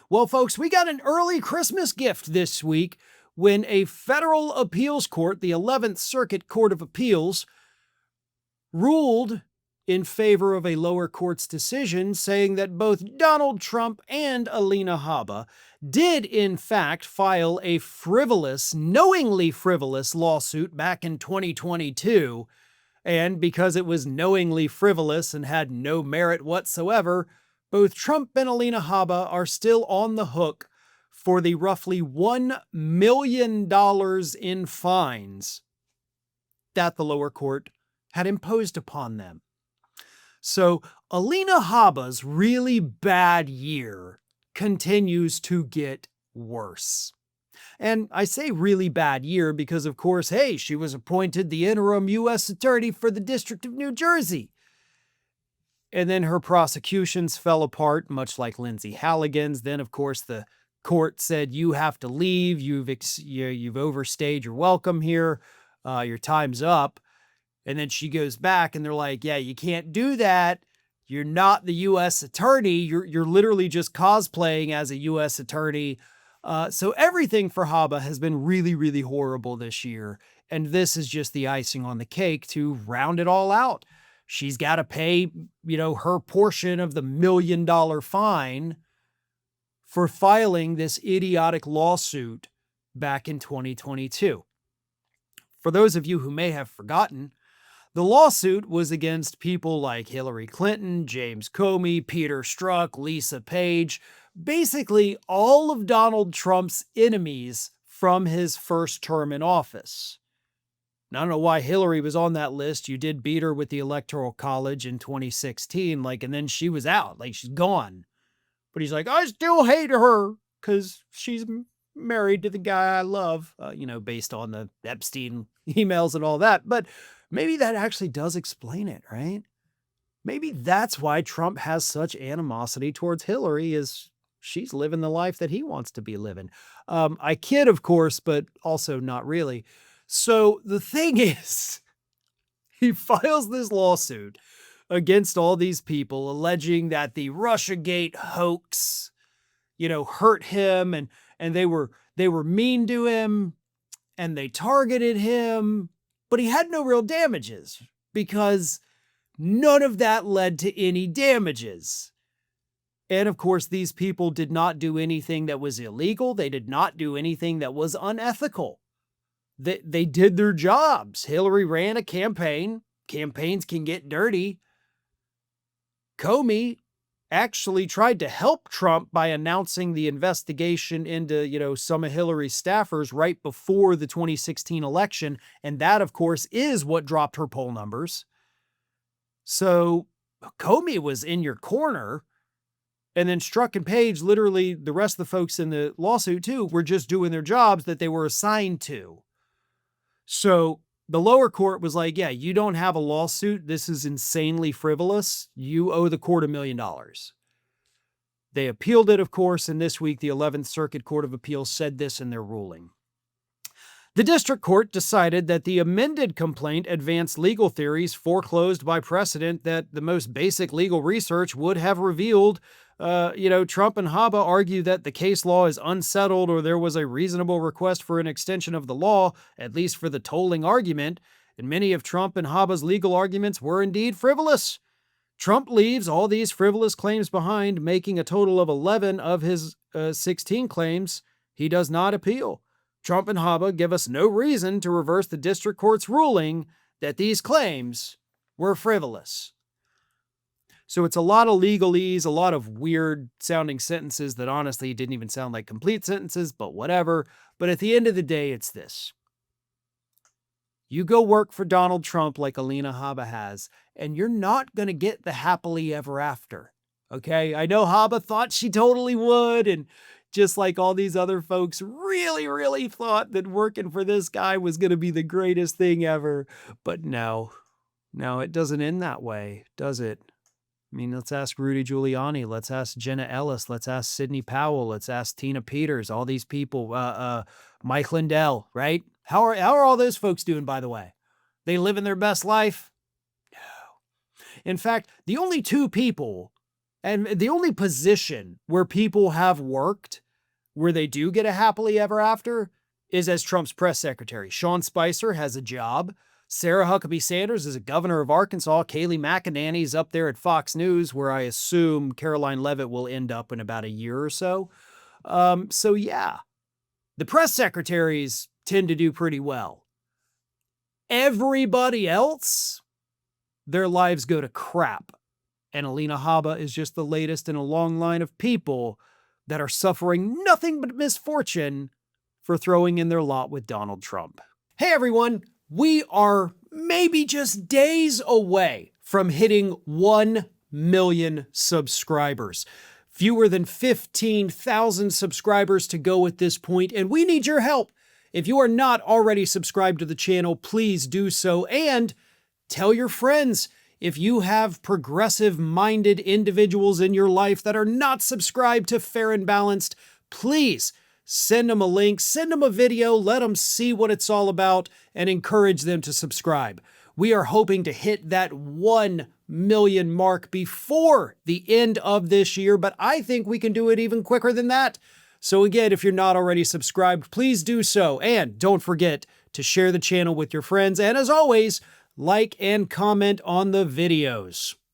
Well, folks, we got an early Christmas gift this week when a federal appeals court, the 11th Circuit Court of Appeals, ruled in favor of a lower court's decision, saying that both Donald Trump and Alina Habba did, in fact, file a knowingly frivolous lawsuit back in 2022. And because it was knowingly frivolous and had no merit whatsoever, both Trump and Alina Habba are still on the hook for the roughly $1 million in fines that the lower court had imposed upon them. So Alina Habba's really bad year continues to get worse. And I say really bad year because, of course, hey, she was appointed the interim U.S. attorney for the District of New Jersey. And then her prosecutions fell apart, much like Lindsay Halligan's. Then, of course, the court said, you have to leave. You've overstayed your welcome here. Your time's up. And then she goes back and they're like, yeah, you can't do that. You're not the U.S. attorney. You're literally just cosplaying as a U.S. attorney. So everything for Habba has been really, really horrible this year. And this is just the icing on the cake to round it all out. She's got to pay, her portion of the $1 million fine for filing this idiotic lawsuit back in 2022. For those of you who may have forgotten, the lawsuit was against people like Hillary Clinton, James Comey, Peter Strzok, Lisa Page, basically all of Donald Trump's enemies from his first term in office. Now, I don't know why Hillary was on that list. You did beat her with the Electoral College in 2016, and then she was out, she's gone. But he's like, I still hate her because she's married to the guy I love, based on the Epstein emails and all that. But maybe that actually does explain it, right? Maybe that's why Trump has such animosity towards Hillary, is she's living the life that he wants to be living. I kid, of course, but also not really. So the thing is, he files this lawsuit against all these people, alleging that the Russiagate hoax, hurt him and they were mean to him and they targeted him, but he had no real damages because none of that led to any damages. And of course, these people did not do anything that was illegal. They did not do anything that was unethical. They did their jobs. Hillary ran a campaign. Campaigns can get dirty. Comey actually tried to help Trump by announcing the investigation into, some of Hillary's staffers right before the 2016 election. And that, of course, is what dropped her poll numbers. So Comey was in your corner. And then Strzok and Page, literally the rest of the folks in the lawsuit too, were just doing their jobs that they were assigned to. So the lower court was like, yeah, you don't have a lawsuit. This is insanely frivolous. You owe the court $1 million. They appealed it, of course, and this week the 11th Circuit Court of Appeals said this in their ruling. The district court decided that the amended complaint advanced legal theories foreclosed by precedent that the most basic legal research would have revealed. Trump and Habba argue that the case law is unsettled or there was a reasonable request for an extension of the law, at least for the tolling argument, and many of Trump and Habba's legal arguments were indeed frivolous. Trump leaves all these frivolous claims behind, making a total of 11 of his 16 claims he does not appeal. Trump and Habba give us no reason to reverse the district court's ruling that these claims were frivolous. So it's a lot of legalese, a lot of weird sounding sentences that honestly didn't even sound like complete sentences, but whatever. But at the end of the day, it's this. You go work for Donald Trump like Alina Habba has, and you're not going to get the happily ever after. Okay? I know Habba thought she totally would, and just like all these other folks really, really thought that working for this guy was going to be the greatest thing ever. But no, it doesn't end that way, does it? I mean, let's ask Rudy Giuliani. Let's ask Jenna Ellis. Let's ask Sidney Powell. Let's ask Tina Peters. All these people, Mike Lindell, right? How are all those folks doing, by the way? They living their best life? No. In fact, the only two people And the only position where people have worked, where they do get a happily ever after, is as Trump's press secretary. Sean Spicer has a job. Sarah Huckabee Sanders is a governor of Arkansas. Kayleigh McEnany's up there at Fox News, where I assume Caroline Leavitt will end up in about a year or so. So yeah, the press secretaries tend to do pretty well. Everybody else, their lives go to crap. And Alina Habba is just the latest in a long line of people that are suffering nothing but misfortune for throwing in their lot with Donald Trump. Hey everyone, we are maybe just days away from hitting 1 million subscribers. Fewer than 15,000 subscribers to go at this point, and we need your help. If you are not already subscribed to the channel, please do so, and tell your friends. If you have progressive-minded individuals in your life that are not subscribed to Fair and Balanced, please send them a link, send them a video, let them see what it's all about, and encourage them to subscribe. We are hoping to hit that 1 million mark before the end of this year, but I think we can do it even quicker than that. So again, if you're not already subscribed, please do so. And don't forget to share the channel with your friends. And as always, like and comment on the videos.